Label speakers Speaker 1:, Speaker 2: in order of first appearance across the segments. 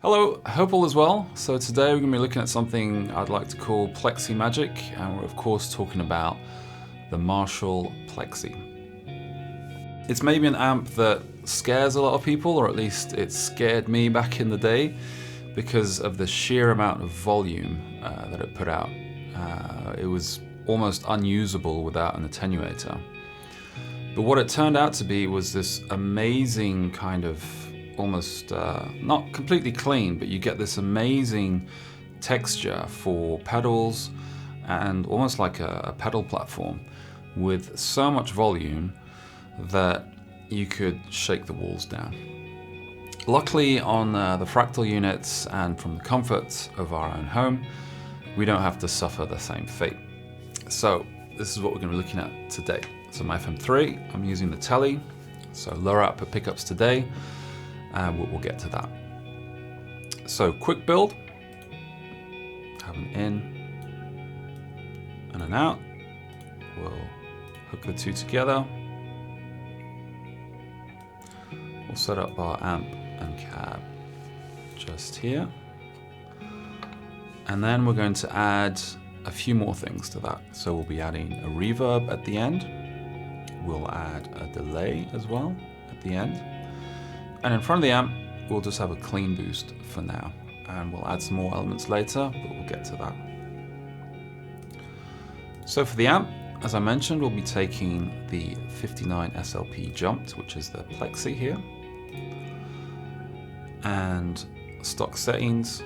Speaker 1: Hello, I hope all is well. So today we're going to be looking at something I'd like to call Plexi magic, and we're of course talking about the Marshall Plexi. It's maybe an amp that scares a lot of people, or at least it scared me back in the day because of the sheer amount of volume that it put out. It was almost unusable without an attenuator. But what it turned out to be was this amazing kind of almost not completely clean, but you get this amazing texture for pedals and almost like a pedal platform with so much volume that you could shake the walls down. Luckily on the Fractal units and from the comfort of our own home, we don't have to suffer the same fate. So this is what we're going to be looking at today. So my FM3, I'm using the tele, so lower output pickups today, and we'll get to that. So quick build, have an in and an out. We'll hook the two together. We'll set up our amp and cab just here. And then we're going to add a few more things to that. So we'll be adding a reverb at the end. We'll add a delay as well at the end. And in front of the amp, we'll just have a clean boost for now. And we'll add some more elements later, but we'll get to that. So for the amp, as I mentioned, we'll be taking the 59 SLP jumped, which is the Plexi here. And stock settings.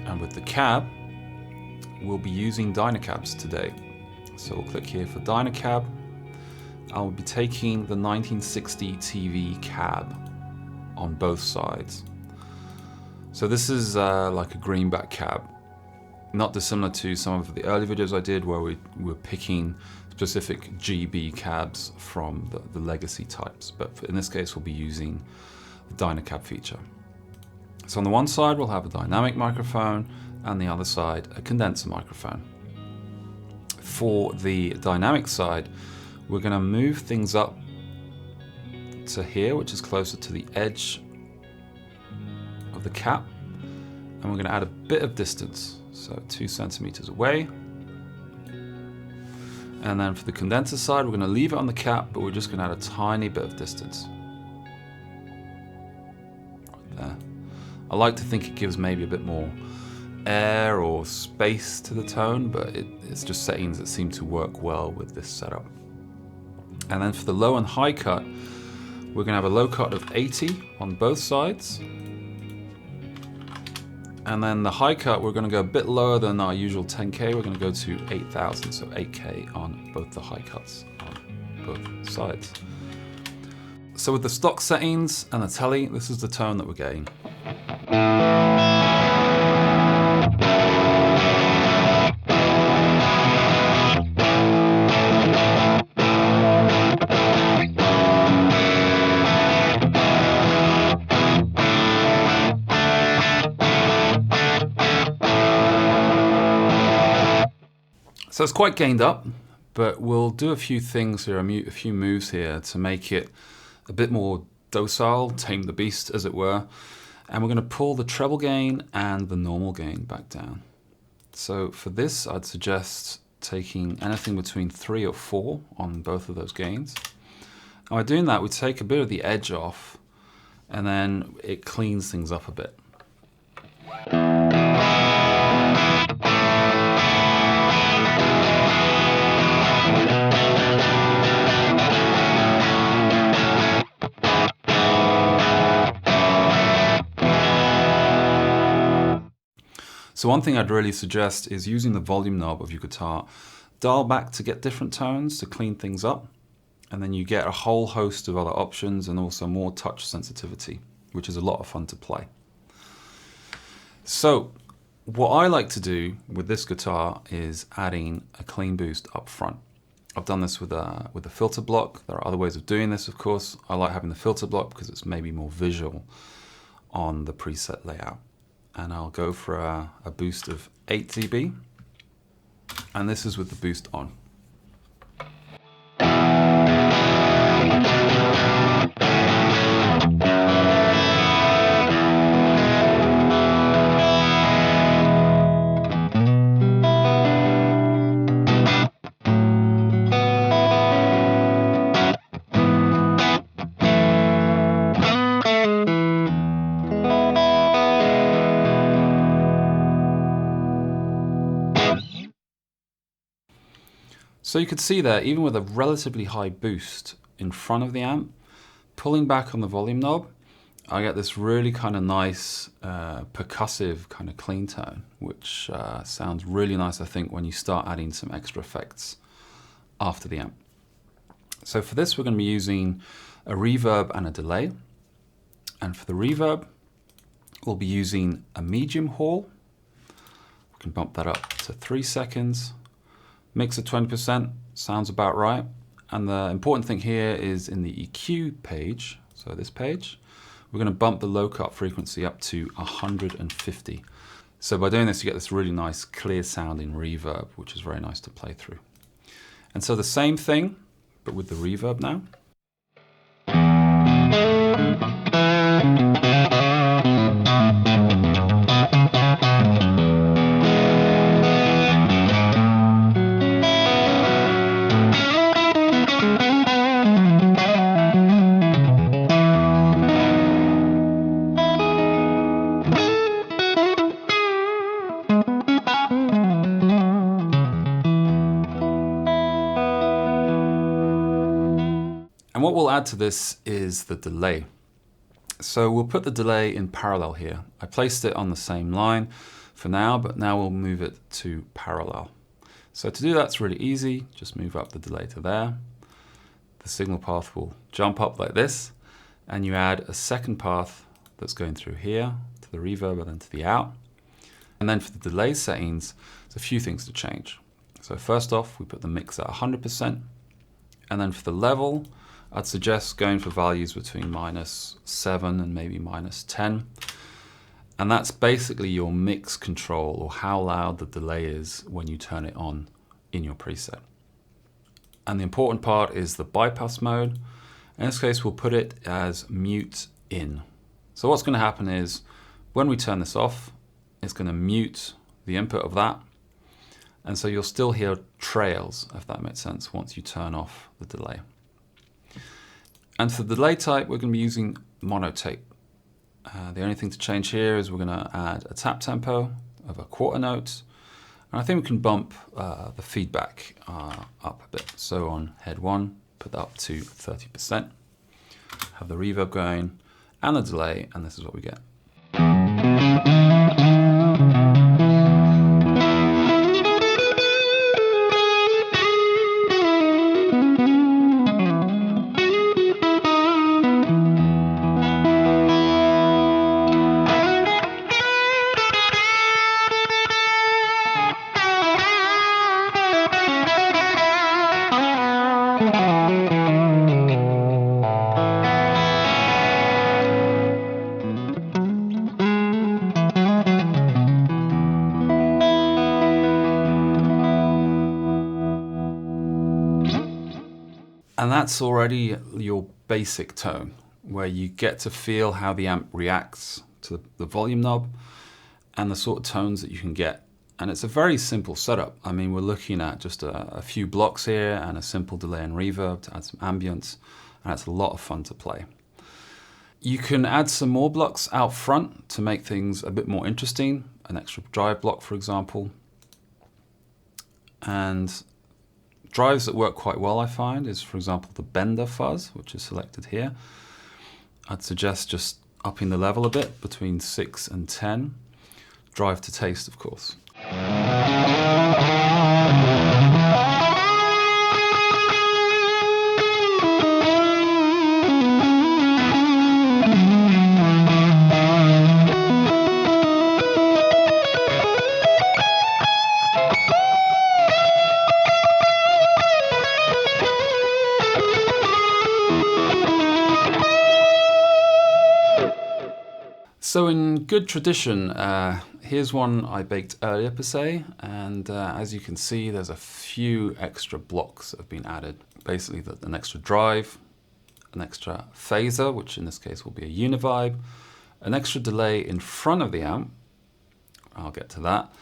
Speaker 1: And with the cab, we'll be using Dyna-Cabs today. So we'll click here for Dyna-Cab. I'll be taking the 1960 TV cab on both sides. So this is like a greenback cab, not dissimilar to some of the early videos I did where we were picking specific GB cabs from the legacy types, but in this case we'll be using the Dyna-Cab feature. So on the one side we'll have a dynamic microphone, and the other side a condenser microphone. For the dynamic side, we're going to move things up to here, which is closer to the edge of the cap, and we're going to add a bit of distance, so 2 centimeters away. And then for the condenser side, we're going to leave it on the cap, but we're just going to add a tiny bit of distance. Right there. I like to think it gives maybe a bit more air or space to the tone, but it's just settings that seem to work well with this setup. And then for the low and high cut, we're going to have a low cut of 80 on both sides. And then the high cut, we're going to go a bit lower than our usual 10K. We're going to go to 8,000, so 8K on both the high cuts on both sides. So with the stock settings and the tele, this is the tone that we're getting. So it's quite gained up, but we'll do a few things here, a few moves here to make it a bit more docile, tame the beast as it were. And we're going to pull the treble gain and the normal gain back down. So for this, I'd suggest taking anything between 3 or 4 on both of those gains. And by doing that, we take a bit of the edge off, and then it cleans things up a bit. So one thing I'd really suggest is using the volume knob of your guitar. Dial back to get different tones to clean things up, and then you get a whole host of other options and also more touch sensitivity, which is a lot of fun to play. So what I like to do with this guitar is adding a clean boost up front. I've done this with a filter block. There are other ways of doing this, of course. I like having the filter block because it's maybe more visual on the preset layout. And I'll go for a boost of 8 dB, and this is with the boost on. So you could see there, even with a relatively high boost in front of the amp, pulling back on the volume knob, I get this really kind of nice percussive kind of clean tone, which sounds really nice, I think, when you start adding some extra effects after the amp. So for this, we're going to be using a reverb and a delay. And for the reverb, we'll be using a medium hall. We can bump that up to 3 seconds. Mix at 20%, sounds about right. And the important thing here is in the EQ page, so this page, we're going to bump the low cut frequency up to 150. So by doing this, you get this really nice clear sounding reverb, which is very nice to play through. And so the same thing, but with the reverb now. And what we'll add to this is the delay. So we'll put the delay in parallel here. I placed it on the same line for now, but now we'll move it to parallel. So to do that's really easy. Just move up the delay to there. The signal path will jump up like this, and you add a second path that's going through here to the reverb and then to the out. And then for the delay settings, there's a few things to change. So first off, we put the mix at 100%. And then for the level, I'd suggest going for values between -7 and maybe -10. And that's basically your mix control, or how loud the delay is when you turn it on in your preset. And the important part is the bypass mode. In this case, we'll put it as mute in. So what's going to happen is when we turn this off, it's going to mute the input of that. And so you'll still hear trails, if that makes sense, once you turn off the delay. And for the delay type, we're going to be using monotape. The only thing to change here is we're going to add a tap tempo of a quarter note. And I think we can bump the feedback up a bit. So on head 1, put that up to 30%. Have the reverb going and the delay, and this is what we get. And that's already your basic tone, where you get to feel how the amp reacts to the volume knob and the sort of tones that you can get. And it's a very simple setup. I mean, we're looking at just a few blocks here and a simple delay and reverb to add some ambience, and it's a lot of fun to play. You can add some more blocks out front to make things a bit more interesting, an extra drive block, for example. And drives that work quite well, I find, is, for example, the bender fuzz, which is selected here. I'd suggest just upping the level a bit between 6 and 10. Drive to taste, of course. So in good tradition, here's one I baked earlier per se, and as you can see, there's a few extra blocks that have been added. Basically an extra drive, an extra phaser, which in this case will be a univibe, an extra delay in front of the amp, I'll get to that,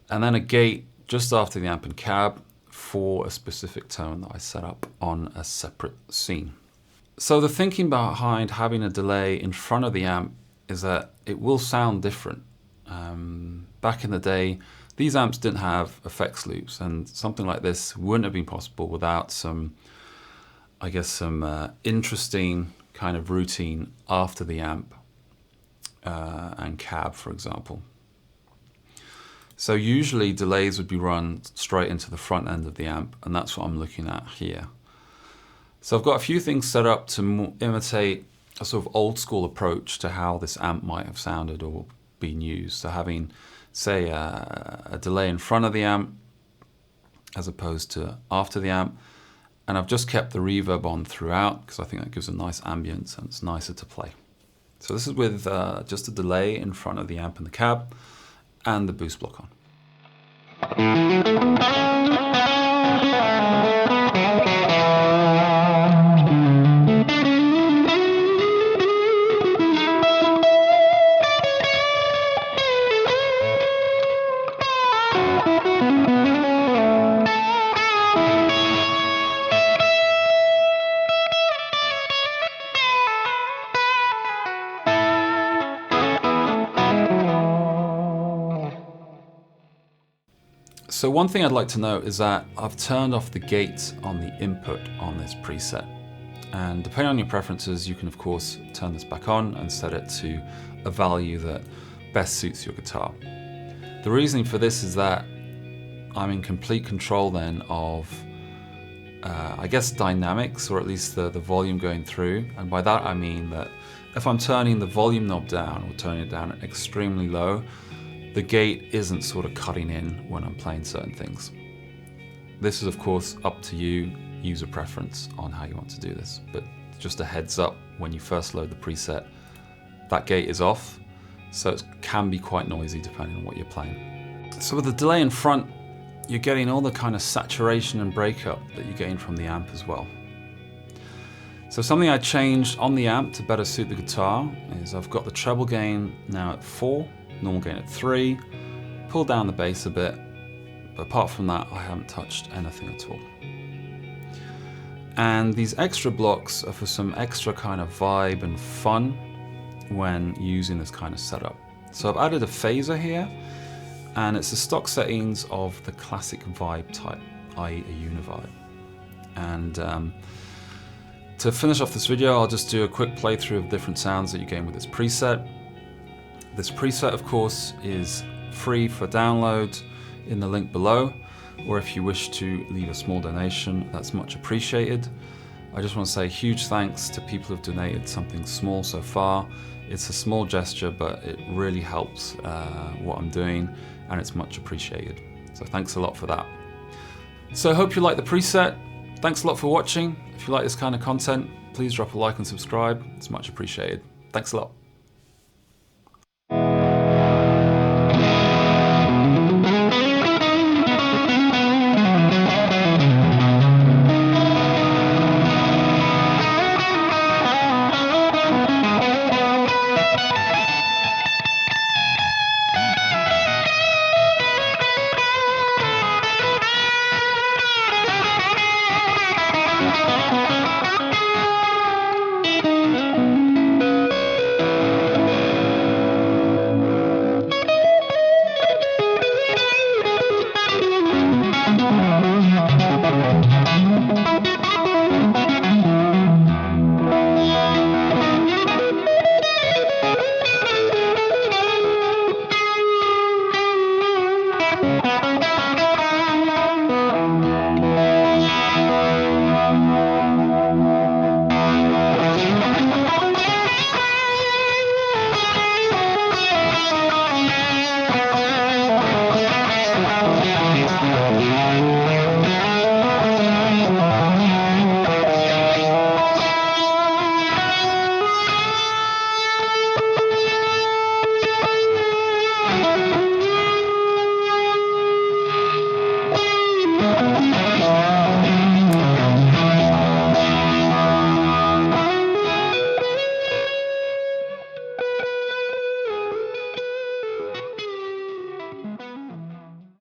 Speaker 1: and then a gate just after the amp and cab for a specific tone that I set up on a separate scene. So the thinking behind having a delay in front of the amp is that it will sound different. Back in the day, These amps didn't have effects loops, and something like this wouldn't have been possible without some, I guess, some interesting kind of routine after the amp and cab, for example. So usually delays would be run straight into the front end of the amp, and that's what I'm looking at here. So I've got a few things set up to imitate a sort of old school approach to how this amp might have sounded or been used. So having, say, a delay in front of the amp as opposed to after the amp. And I've just kept the reverb on throughout because I think that gives a nice ambience and it's nicer to play. So this is with just a delay in front of the amp and the cab and the boost block on. So one thing I'd like to note is that I've turned off the gate on the input on this preset. And depending on your preferences, you can of course turn this back on and set it to a value that best suits your guitar. The reasoning for this is that I'm in complete control then of, I guess, dynamics, or at least the volume going through. And by that I mean that if I'm turning the volume knob down or turning it down extremely low, the gate isn't sort of cutting in when I'm playing certain things. This is of course up to you, user preference on how you want to do this, but just a heads up, when you first load the preset, that gate is off, so it can be quite noisy depending on what you're playing. So with the delay in front, you're getting all the kind of saturation and breakup that you're getting from the amp as well. So something I changed on the amp to better suit the guitar is I've got the treble gain now at 4, normal gain at 3, pull down the bass a bit, but apart from that I haven't touched anything at all. And these extra blocks are for some extra kind of vibe and fun when using this kind of setup. So I've added a phaser here, and it's the stock settings of the classic vibe type, i.e. a univibe. And to finish off this video, I'll just do a quick playthrough of different sounds that you gain with this preset. This preset, of course, is free for download in the link below, or if you wish to leave a small donation, that's much appreciated. I just want to say huge thanks to people who've donated something small so far. It's a small gesture, but it really helps what I'm doing, and it's much appreciated. So thanks a lot for that. So I hope you like the preset. Thanks a lot for watching. If you like this kind of content, please drop a like and subscribe. It's much appreciated. Thanks a lot.